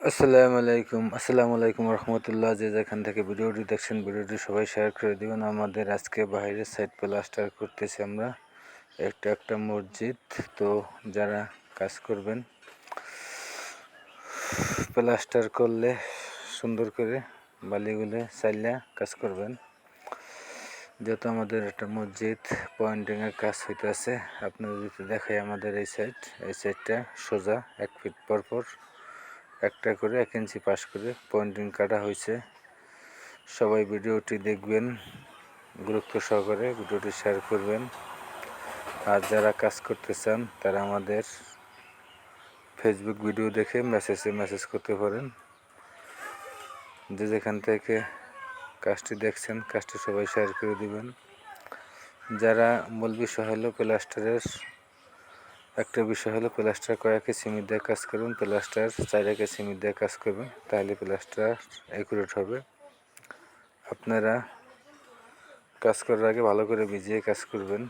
আসসালামু আলাইকুম রহমতুল্লাহ। যে যেখান থেকে ভিডিওটি দেখছেন ভিডিওটি সবাই শেয়ার করে দিবেন। আমাদের আজকে বাইরের সাইড প্লাস্টার করতেছি আমরা, একটা মসজিদ। তো যারা কাজ করবেন, প্লাস্টার করলে সুন্দর করে বালিগুলো চাইলা কাজ করবেন। যেহেতু আমাদের একটা মসজিদ পয়েন্টিংয়ের কাজ হইতেছে, আপনাদের যদি দেখাই, আমাদের এই সাইডটা সোজা 1 ফিট পর একটা করে 1 ইঞ্চি পাশ করে পয়েন্টিং কাটা হয়েছে। সবাই ভিডিওটি দেখবেন, গুরুত্ব সহকারে ভিডিওটি শেয়ার করবেন। আর যারা কাজ করতে চান তারা আমাদের ফেসবুক ভিডিও দেখে মেসেজ করতে পারেন। যে যেখান থেকে কাজটি দেখছেন, কাজটি সবাই শেয়ার করে দিবেন। যারা মূল বিষয় হলো প্লাস্টারের, একটা বিষয় হলো প্লাস্টার কয়েকে সিমেন্ট দিয়ে কাজ করবেন, প্লাস্টার 4 সিমেন্ট দিয়ে কাজ করবেন, তাহলে প্লাস্টার অ্যাকুরেট হবে। আপনারা কাজ করার আগে ভালো করে ভিজিয়ে কাজ করবেন।